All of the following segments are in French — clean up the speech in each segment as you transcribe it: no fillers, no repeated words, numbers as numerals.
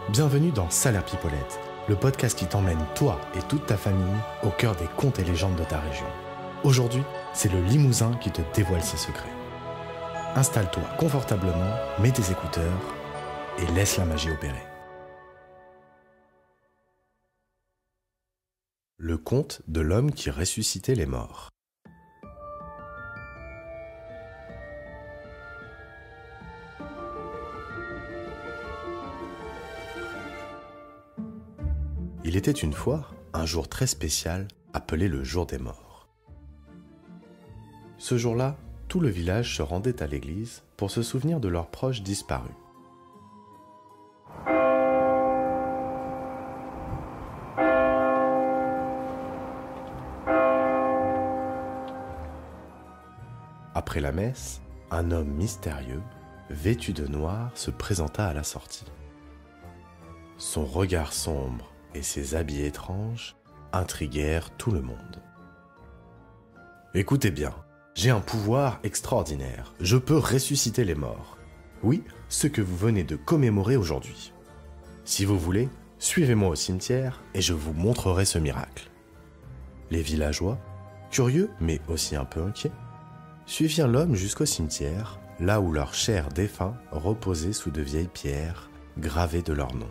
Bienvenue dans Salaire Pipolette, le podcast qui t'emmène, toi et toute ta famille, au cœur des contes et légendes de ta région. Aujourd'hui, c'est le Limousin qui te dévoile ses secrets. Installe-toi confortablement, mets tes écouteurs et laisse la magie opérer. Le conte de l'homme qui ressuscitait les morts. Il était une fois un jour très spécial appelé le jour des morts. Ce jour-là, tout le village se rendait à l'église pour se souvenir de leurs proches disparus. Après la messe, un homme mystérieux, vêtu de noir, se présenta à la sortie. Son regard sombre et ses habits étranges intriguèrent tout le monde. « Écoutez bien, j'ai un pouvoir extraordinaire. Je peux ressusciter les morts. Oui, ce que vous venez de commémorer aujourd'hui. Si vous voulez, suivez-moi au cimetière et je vous montrerai ce miracle. » Les villageois, curieux mais aussi un peu inquiets, suivirent l'homme jusqu'au cimetière, là où leurs chers défunts reposaient sous de vieilles pierres gravées de leur nom.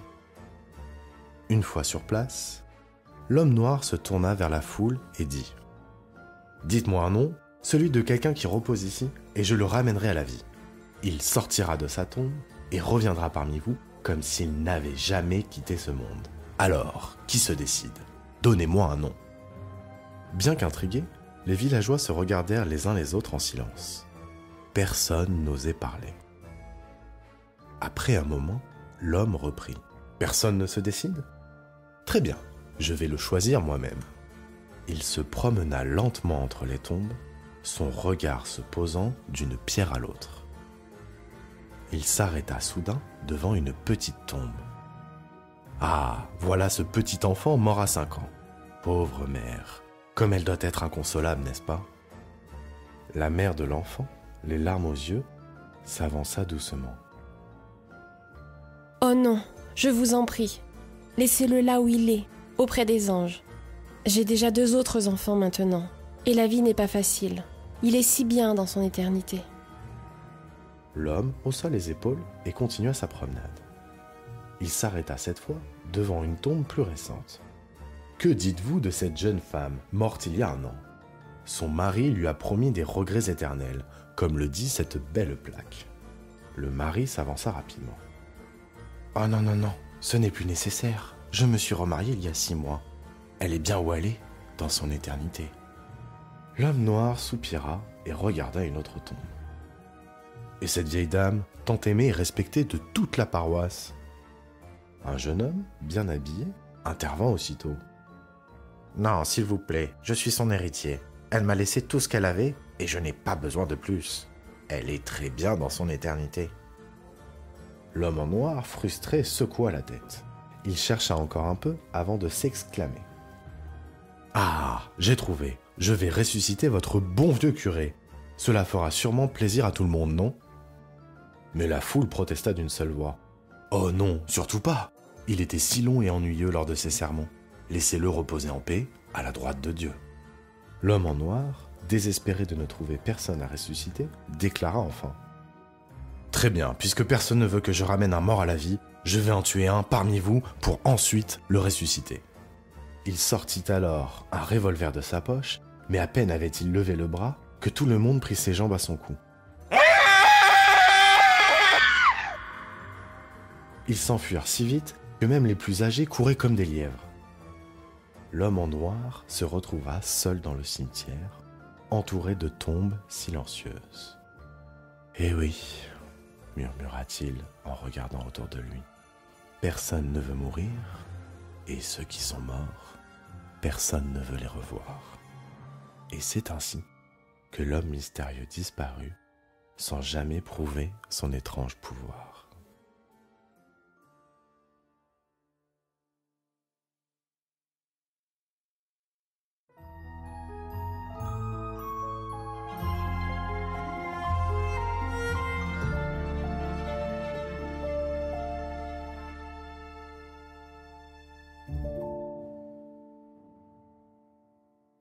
Une fois sur place, l'homme noir se tourna vers la foule et dit « Dites-moi un nom, celui de quelqu'un qui repose ici, et je le ramènerai à la vie. Il sortira de sa tombe et reviendra parmi vous comme s'il n'avait jamais quitté ce monde. Alors, qui se décide? Donnez-moi un nom. » Bien qu'intrigués, les villageois se regardèrent les uns les autres en silence. Personne n'osait parler. Après un moment, l'homme reprit. « Personne ne se décide ? Très bien, je vais le choisir moi-même. » Il se promena lentement entre les tombes, son regard se posant d'une pierre à l'autre. Il s'arrêta soudain devant une petite tombe. « Ah, voilà ce petit enfant mort à 5 ans. Pauvre mère, comme elle doit être inconsolable, n'est-ce pas ?» La mère de l'enfant, les larmes aux yeux, s'avança doucement. « Oh non, je vous en prie. Laissez-le là où il est, auprès des anges. J'ai déjà 2 autres enfants maintenant, et la vie n'est pas facile. Il est si bien dans son éternité. » L'homme haussa les épaules et continua sa promenade. Il s'arrêta cette fois devant une tombe plus récente. Que dites-vous de cette jeune femme, morte il y a 1 an? Son mari lui a promis des regrets éternels, comme le dit cette belle plaque. Le mari s'avança rapidement. « Oh non, non, non, ce n'est plus nécessaire. Je me suis remarié il y a 6 mois. Elle est bien où elle est, dans son éternité. » L'homme noir soupira et regarda une autre tombe. « Et cette vieille dame, tant aimée et respectée de toute la paroisse ?» Un jeune homme, bien habillé, intervint aussitôt. « Non, s'il vous plaît, je suis son héritier. Elle m'a laissé tout ce qu'elle avait et je n'ai pas besoin de plus. Elle est très bien dans son éternité. » L'homme en noir, frustré, secoua la tête. Il chercha encore un peu avant de s'exclamer. « Ah, j'ai trouvé. Je vais ressusciter votre bon vieux curé. Cela fera sûrement plaisir à tout le monde, non ?» Mais la foule protesta d'une seule voix. « Oh non, surtout pas. Il était si long et ennuyeux lors de ses sermons. Laissez-le reposer en paix, à la droite de Dieu. » L'homme en noir, désespéré de ne trouver personne à ressusciter, déclara enfin. « Très bien, puisque personne ne veut que je ramène un mort à la vie, je vais en tuer un parmi vous pour ensuite le ressusciter. » Il sortit alors un revolver de sa poche, mais à peine avait-il levé le bras que tout le monde prit ses jambes à son cou. Ils s'enfuirent si vite que même les plus âgés couraient comme des lièvres. L'homme en noir se retrouva seul dans le cimetière, entouré de tombes silencieuses. « Eh oui, » murmura-t-il en regardant autour de lui. « Personne ne veut mourir, et ceux qui sont morts, personne ne veut les revoir. » Et c'est ainsi que l'homme mystérieux disparut sans jamais prouver son étrange pouvoir.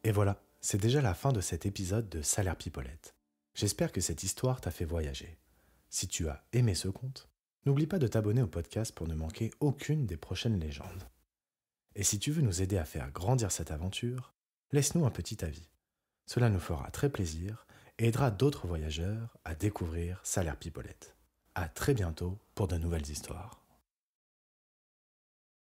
Et voilà, c'est déjà la fin de cet épisode de Salaire Pipolette. J'espère que cette histoire t'a fait voyager. Si tu as aimé ce conte, n'oublie pas de t'abonner au podcast pour ne manquer aucune des prochaines légendes. Et si tu veux nous aider à faire grandir cette aventure, laisse-nous un petit avis. Cela nous fera très plaisir et aidera d'autres voyageurs à découvrir Salaire Pipolette. À très bientôt pour de nouvelles histoires.